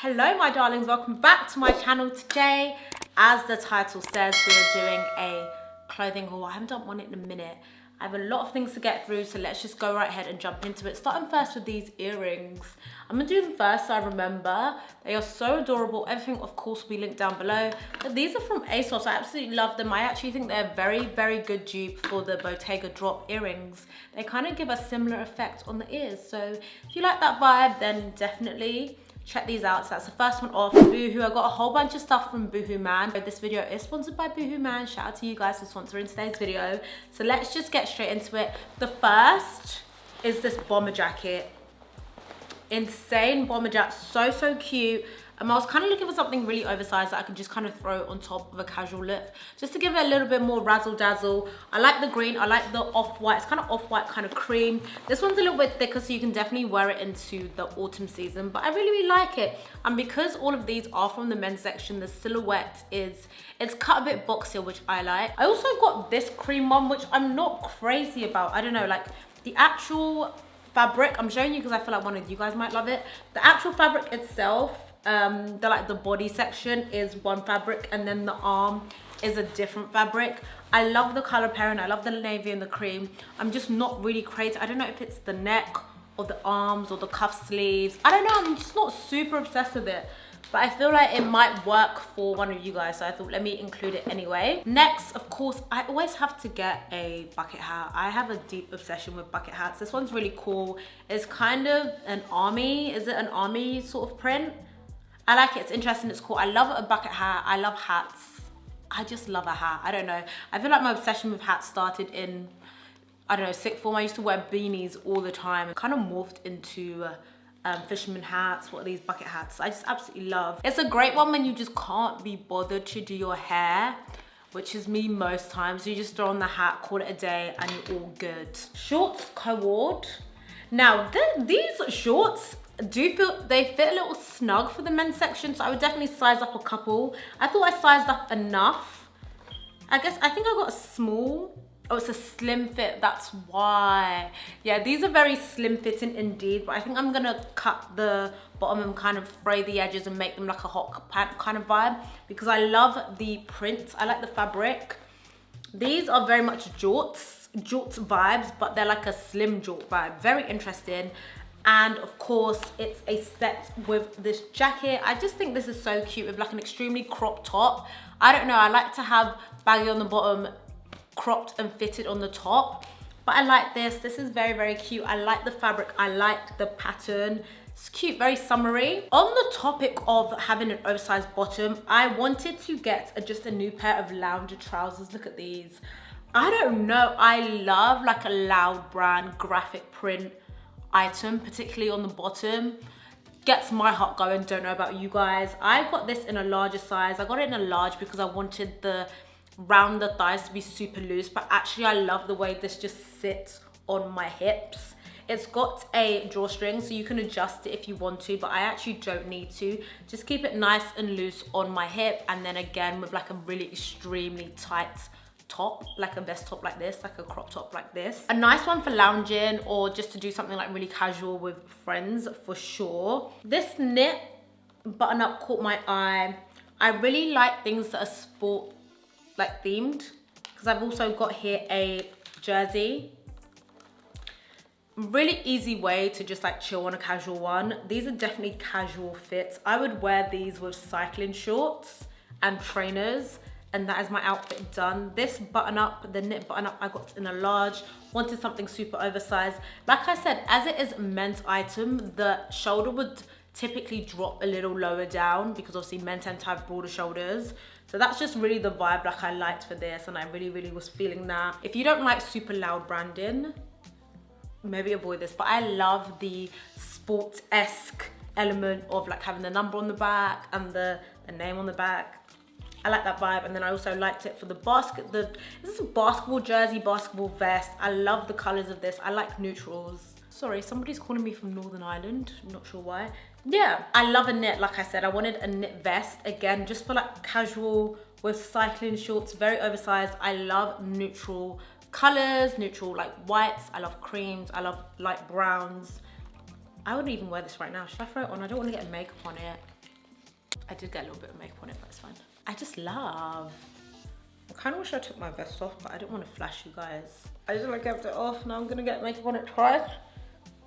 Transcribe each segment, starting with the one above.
Hello my darlings, welcome back to my channel. Today, as the title says, we are doing a clothing haul. I haven't done one in a minute. I have a lot of things to get through, so let's just go right ahead and jump into it. Starting first with these earrings. I'm gonna do them first so I remember. They are so adorable. Everything of course will be linked down below. But these are from ASOS. I absolutely love them. I actually think they're very, very good dupe for the Bottega drop earrings. They kind of give a similar effect on the ears. So if you like that vibe, then definitely check these out. So that's the first one off. Boohoo. I got a whole bunch of stuff from Boohoo Man. This video is sponsored by Boohoo Man. Shout out to you guys for sponsoring today's video. So let's just get straight into it. The first is this bomber jacket. Insane bomber jacket, so cute. I was kind of looking for something really oversized that I could just kind of throw on top of a casual look, just to give it a little bit more razzle dazzle. I like the green, I like the off-white. It's kind of off-white, kind of cream. This one's a little bit thicker, so you can definitely wear it into the autumn season, but I really like it. And because all of these are from the men's section, the silhouette it's cut a bit boxier, which I like. I also got this cream one, which I'm not crazy about. I don't know, like the actual fabric, I'm showing you because I feel like one of you guys might love it. The actual fabric itself, the body section is one fabric, and then the arm is a different fabric. I love the color pairing. I love the navy and the cream. I'm just not really crazy. I don't know if it's the neck or the arms or the cuff sleeves. I don't know. I'm just not super obsessed with it, but I feel like it might work for one of you guys, so I thought let me include it anyway. Next, of course, I always have to get a bucket hat. I have a deep obsession with bucket hats. This one's really cool. It's kind of an army. Is it an army sort of print? I like it. It's interesting. It's cool. I love a bucket hat. I love hats. I just love a hat. I don't know. I feel like my obsession with hats started in, I don't know, sixth form. I used to wear beanies all the time. It kind of morphed into fisherman hats. What are these bucket hats? I just absolutely love. It's a great one when you just can't be bothered to do your hair, which is me most times. So you just throw on the hat, call it a day, and you're all good. Shorts cord. Now, these shorts they fit a little snug for the men's section, so I would definitely size up a couple. I thought I sized up enough. I think I got a small. Oh, it's a slim fit, that's why. Yeah, these are very slim fitting indeed, but I think I'm gonna cut the bottom and kind of fray the edges and make them like a hot pant kind of vibe, because I love the print. I like the fabric. These are very much jorts vibes, but they're like a slim jort vibe. Very interesting. And of course, it's a set with this jacket. I just think this is so cute with like an extremely cropped top. I don't know, I like to have baggy on the bottom, cropped and fitted on the top. But I like this. This is very, very cute. I like the fabric. I like the pattern. It's cute, very summery. On the topic of having an oversized bottom, I wanted to get just a new pair of lounger trousers. Look at these. I don't know, I love like a Loud brand graphic print item, particularly on the bottom. Gets my heart going. Don't know about you guys. I got this in a larger size. I got it in a large because I wanted the round the thighs to be super loose, but actually I love the way this just sits on my hips. It's got a drawstring, so you can adjust it if you want to, but I actually don't need to. Just keep it nice and loose on my hip, and then again with like a really extremely tight top, like a vest top like this, like a crop top like this. A nice one for lounging or just to do something like really casual with friends for sure. This knit button up caught my eye. I really like things that are sport like themed, because I've also got here a jersey. Really easy way to just like chill on a casual one. These are definitely casual fits. I would wear these with cycling shorts and trainers, and that is my outfit done. This button up, the knit button up, I got in a large. Wanted something super oversized. Like I said, as it is a men's item, the shoulder would typically drop a little lower down, because obviously men tend to have broader shoulders. So that's just really the vibe like I liked for this, and I really was feeling that. If you don't like super loud branding, maybe avoid this, but I love the sport-esque element of like having the number on the back and the name on the back. I like that vibe. And then I also liked it for the basket. This is a basketball jersey, basketball vest. I love the colors of this. I like neutrals. Sorry, somebody's calling me from Northern Ireland. I'm not sure why. Yeah, I love a knit. Like I said, I wanted a knit vest. Again, just for like casual with cycling shorts, very oversized. I love neutral colors, neutral like whites. I love creams. I love light browns. I wouldn't even wear this right now. Should I throw it on? I don't want to get makeup on it. I did get a little bit of makeup on it, but it's fine. I just love. I kind of wish I took my vest off, but I didn't want to flash you guys. I just want to kept it off. Now I'm gonna get makeup on it twice.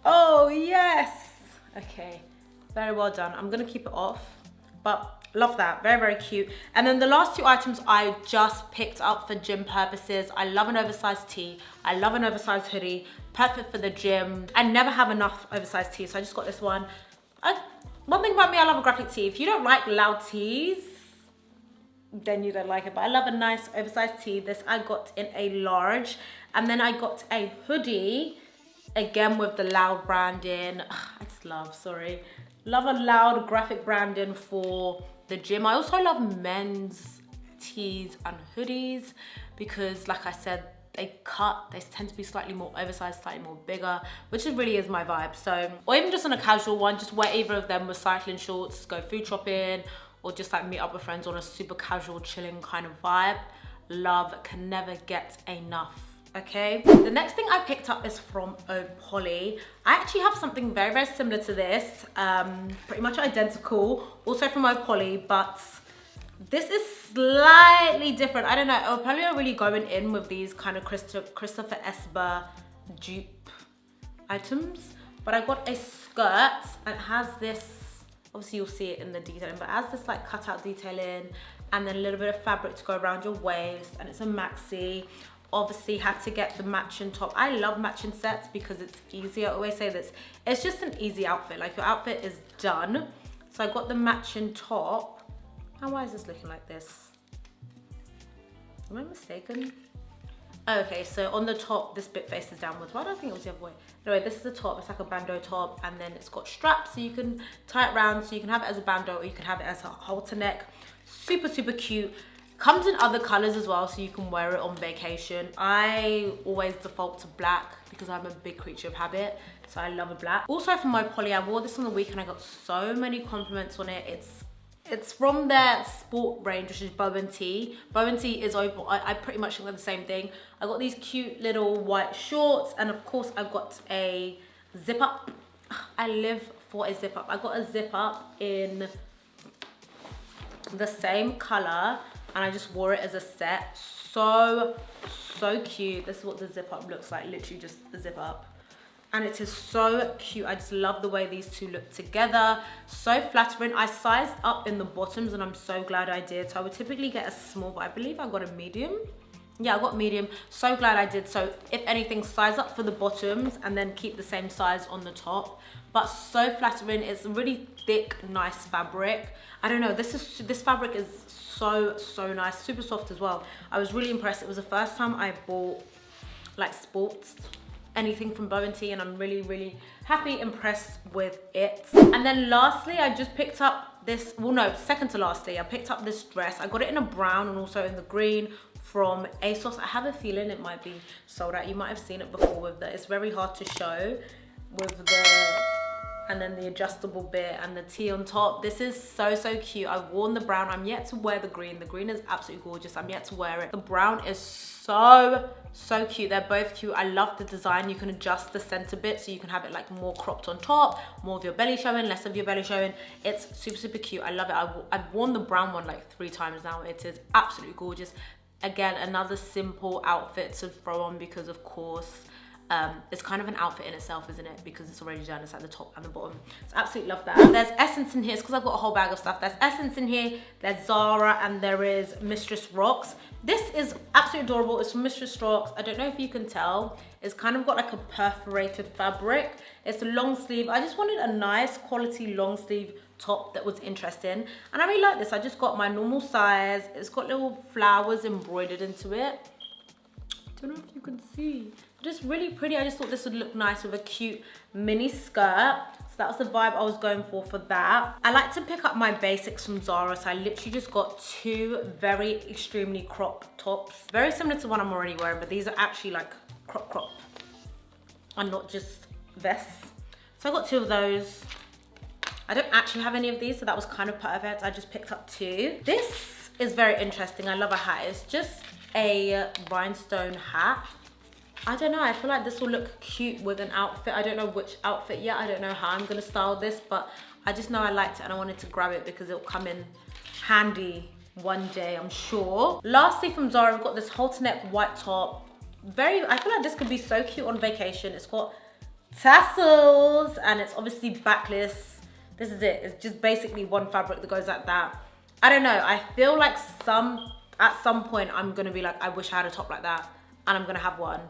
Oh yes. Okay, very well done. I'm gonna keep it off, but love that. Very, very cute. And then the last two items I just picked up for gym purposes. I love an oversized tee. I love an oversized hoodie. Perfect for the gym. I never have enough oversized tees, so I just got this one. One thing about me, I love a graphic tee. If you don't like loud tees, then you don't like it. But I love a nice oversized tee. This I got in a large. And then I got a hoodie, again with the loud branding. I just love, love a loud graphic branding for the gym. I also love men's tees and hoodies because, like I said, they tend to be slightly more oversized, slightly more bigger, which really is my vibe. So, or even just on a casual one, just wear either of them with cycling shorts, go food shopping, or just like meet up with friends on a super casual, chilling kind of vibe. Love, can never get enough. Okay, the next thing I picked up is from POLLY. I actually have something very, very similar to this, pretty much identical, also from POLLY, but this is slightly different. I don't know, POLLY are really going in with these kind of Christopher Esber dupe items, but I got a skirt and it has this, obviously you'll see it in the detailing, but it has this like cutout detailing and then a little bit of fabric to go around your waist, and it's a maxi. Obviously had to get the matching top. I love matching sets because it's easy. I always say this, it's just an easy outfit. Like your outfit is done. So I got the matching top. Now why is this looking like this? Am I mistaken? Okay, so on the top, this bit faces downwards. Why do I think it was the other way? Anyway, this is the top. It's like a bandeau top, and then it's got straps so you can tie it around, so you can have it as a bandeau or you can have it as a halter neck. Super, super cute. Comes in other colors as well, so you can wear it on vacation. I always default to black because I'm a big creature of habit, so I love a black. Also from POLLY, I wore this on the weekend. I got so many compliments on it. It's from their sport range, which is Bow and Tee. Bow and Tee is open. I pretty much look the same thing. I got these cute little white shorts, and of course I got a zip up. I live for a zip up. I got a zip up in the same color, and I just wore it as a set. So cute. This is what the zip up looks like, literally just a zip up. And it is so cute. I just love the way these two look together. So flattering. I sized up in the bottoms and I'm so glad I did. So I would typically get a small, but I believe I got a medium. Yeah, I got medium. So glad I did. So if anything, size up for the bottoms and then keep the same size on the top. But so flattering. It's really thick, nice fabric. I don't know, this fabric is so nice, super soft as well. I was really impressed. It was the first time I bought like sports anything from Bow and Tee, and I'm really happy, impressed with it. And then lastly, I just picked up this, well no, second to lastly, I picked up this dress. I got it in a brown and also in the green from ASOS. I have a feeling it might be sold out. You might have seen it before with the, it's very hard to show with the, and then the adjustable bit and the tee on top. This is so cute. I've worn the brown. I'm yet to wear the green. The green is absolutely gorgeous. I'm yet to wear it. The brown is so cute. They're both cute. I love the design. You can adjust the center bit so you can have it like more cropped on top, more of your belly showing, less of your belly showing. It's super cute. I love it. I've worn the brown one like 3 times now. It is absolutely gorgeous. Again, another simple outfit to throw on because of course, it's kind of an outfit in itself, isn't it? Because it's already done, it's at the top and the bottom. So absolutely love that. There's Essence in here, it's because I've got a whole bag of stuff. There's Essence in here, there's Zara, and there is Mistress Rocks. This is absolutely adorable. It's from Mistress Rocks. I don't know if you can tell. It's kind of got like a perforated fabric. It's a long sleeve. I just wanted a nice quality long sleeve top that was interesting. And I really like this. I just got my normal size. It's got little flowers embroidered into it. I don't know if you can see. Just really pretty. I just thought this would look nice with a cute mini skirt. So that was the vibe I was going for that. I like to pick up my basics from Zara. So I literally just got 2 very extremely crop tops. Very similar to one I'm already wearing, but these are actually like crop and not just vests. So I got 2 of those. I don't actually have any of these, so that was kind of perfect. I just picked up 2. This is very interesting. I love a hat. It's just a rhinestone hat. I don't know, I feel like this will look cute with an outfit. I don't know which outfit yet. I don't know how I'm gonna style this, but I just know I liked it and I wanted to grab it because it'll come in handy one day, I'm sure. Lastly, from Zara, we've got this halter neck white top. I feel like this could be so cute on vacation. It's got tassels and it's obviously backless. This is it. It's just basically one fabric that goes like that. I don't know. I feel like at some point I'm gonna be like, I wish I had a top like that, and I'm gonna have one.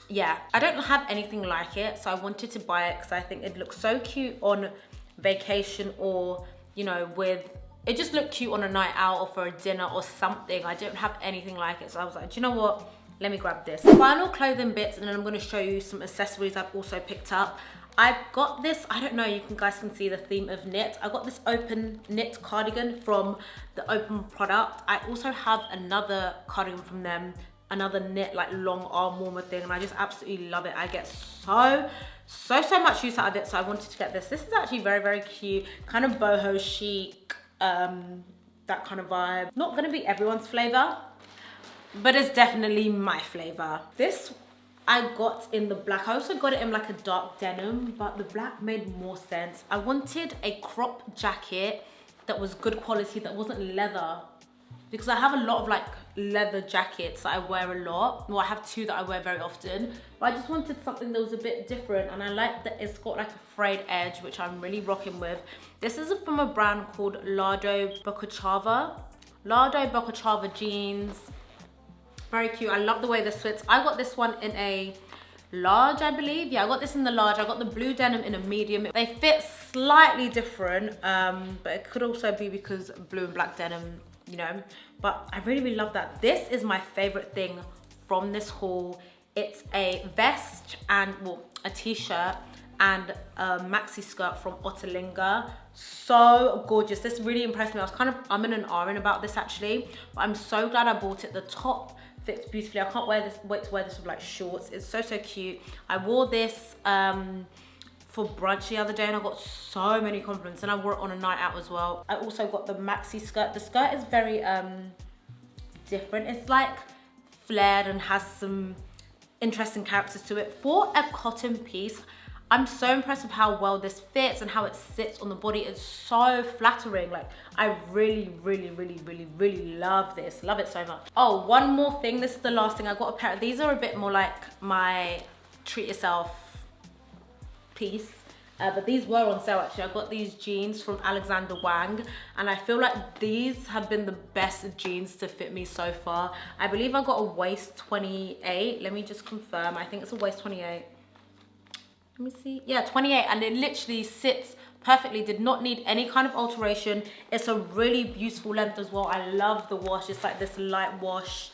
Yeah, I don't have anything like it, so I wanted to buy it because I think it looks so cute on vacation, or you know, it just looked cute on a night out or for a dinner or something. I don't have anything like it, so I was like, do you know what? Let me grab this. Final clothing bits, and then I'm going to show you some accessories I've also picked up. I've got this, I don't know, you guys can see the theme of knit. I got this open knit cardigan from the Open product. I also have another cardigan from them, another knit like long arm warmer thing, and I just absolutely love it. I get so much use out of it, so I wanted to get this. This is actually very, very cute, kind of boho chic, that kind of vibe. Not gonna be everyone's flavor, but it's definitely my flavor. This I got in the black. I also got it in like a dark denim, but the black made more sense. I wanted a crop jacket that was good quality, that wasn't leather, because I have a lot of like leather jackets that I wear a lot. Well, I have two that I wear very often, but I just wanted something that was a bit different, and I like that it's got like a frayed edge, which I'm really rocking with. This is from a brand called Lardo Boccacciava. Lardo Boccacciava jeans. Very cute. I love the way this fits. I got this one in a large, I believe. Yeah, I got this in the large. I got the blue denim in a medium. They fit slightly different, but it could also be because blue and black denim, you know, but I really, really love that. This is my favorite thing from this haul. It's a vest and, well, a t-shirt and a maxi skirt from Ottolenghi. So gorgeous. This really impressed me. I was kind of umming and ahhing about this actually, but I'm so glad I bought it. The top fits beautifully. I can't wait to wear this with like shorts. It's so cute. I wore this for brunch the other day and I got so many compliments, and I wore it on a night out as well. I also got the maxi skirt. The skirt is very different. It's like flared and has some interesting characters to it. For a cotton piece, I'm so impressed with how well this fits and how it sits on the body. It's so flattering. Like, I really, really, really, really, really love this. Love it so much. Oh, one more thing. This is the last thing. I got a pair of these. Are a bit more like my treat yourself piece. But these were on sale actually. I got these jeans from Alexander Wang, and I feel like these have been the best jeans to fit me so far. I believe I got a waist 28. Let me just confirm. I think it's a waist 28. Let me see. Yeah, 28, and it literally sits perfectly. Did not need any kind of alteration. It's a really beautiful length as well. I love the wash. It's like this light wash.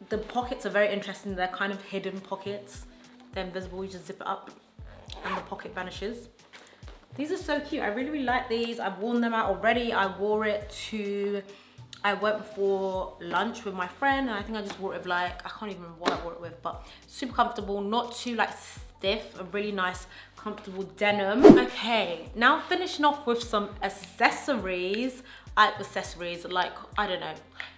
The pockets are very interesting. They're kind of hidden pockets. They're invisible. You just zip it up and the pocket vanishes. These are so cute. I really, really like these. I've worn them out already. I went for lunch with my friend, and I think I just wore it with like, I can't even remember what I wore it with, but super comfortable, not too like stiff, a really nice comfortable denim. Okay, now finishing off with some accessories. Like, I don't know,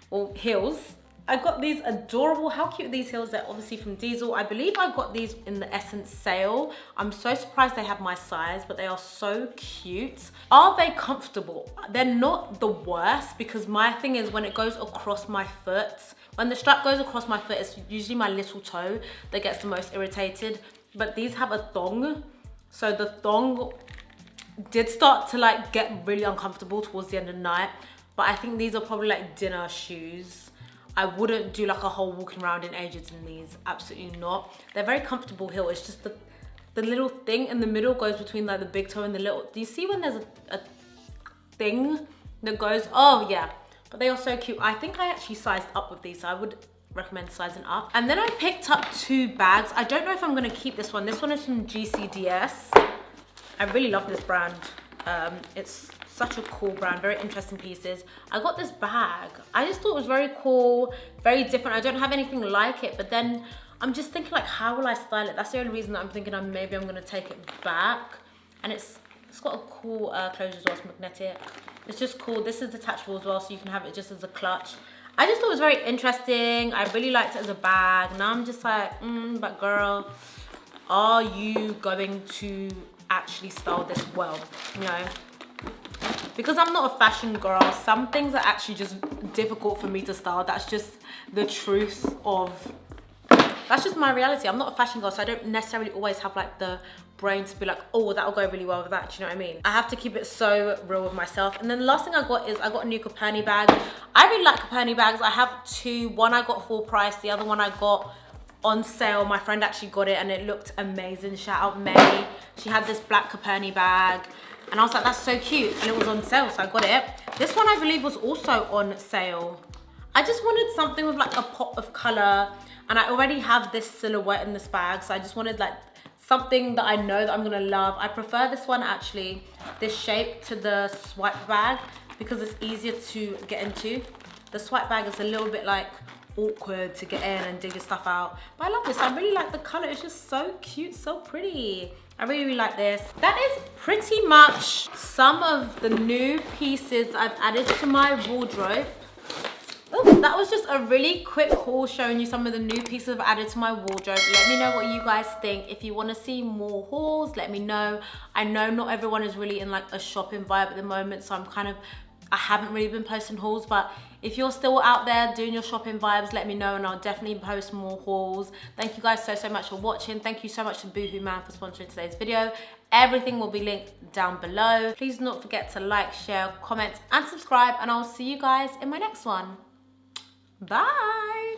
well, heels. I got these adorable, how cute are these heels? They're obviously from Diesel. I believe I got these in the Essence sale. I'm so surprised they have my size, but they are so cute. Are they comfortable? They're not the worst, because my thing is when it goes across my foot, when the strap goes across my foot, it's usually my little toe that gets the most irritated. But these have a thong. So the thong did start to like get really uncomfortable towards the end of the night. But I think these are probably like dinner shoes. I wouldn't do like a whole walking around in ages in these, absolutely not. They're very comfortable heel. It's just the little thing in the middle goes between like the big toe and the little, do you see when there's a thing that goes, oh yeah. But they are so cute. I think I actually sized up with these, so I would recommend sizing up. And then I picked up two bags. I don't know if I'm gonna keep this one. This one is from GCDS. I really love this brand. It's such a cool brand, very interesting pieces. I got this bag. I just thought it was very cool, very different. I don't have anything like it, but then I'm just thinking like, how will I style it? That's the only reason that I'm thinking maybe I'm gonna take it back. And it's got a cool closure as well, it's magnetic. It's just cool. This is detachable as well, so you can have it just as a clutch. I just thought it was very interesting. I really liked it as a bag. Now I'm just like, but girl, are you going to actually style this well, you know. Because I'm not a fashion girl, some things are actually just difficult for me to style. That's just the truth of, that's just my reality. I'm not a fashion girl, so I don't necessarily always have like the brain to be like, oh, that'll go really well with that, do you know what I mean? I have to keep it so real with myself. And then the last thing I got is I got a new Coperni bag. I really like Coperni bags. I have two. One I got full price, the other one I got on sale. My friend actually got it and it looked amazing. Shout out May. She had this black Coperni bag and I was like, that's so cute, and it was on sale, so I got it. This one I believe was also on sale. I just wanted something with like a pop of color, and I already have this silhouette in this bag, so I just wanted like something that I know that I'm gonna love. I prefer this one actually, this shape, to the swipe bag because it's easier to get into. The swipe bag is a little bit like awkward to get in and dig your stuff out. But I love this. I really like the color. It's just so cute, so pretty. I really, really like this. That is pretty much some of the new pieces I've added to my wardrobe. Oh, that was just a really quick haul showing you some of the new pieces I've added to my wardrobe. Let me know what you guys think. If you want to see more hauls, let me know. I know not everyone is really in like a shopping vibe at the moment, so I haven't really been posting hauls, but if you're still out there doing your shopping vibes, let me know and I'll definitely post more hauls. Thank you guys so much for watching. Thank you so much to Boohoo Man for sponsoring today's video. Everything will be linked down below. Please do not forget to like, share, comment and subscribe, and I'll see you guys in my next one. Bye.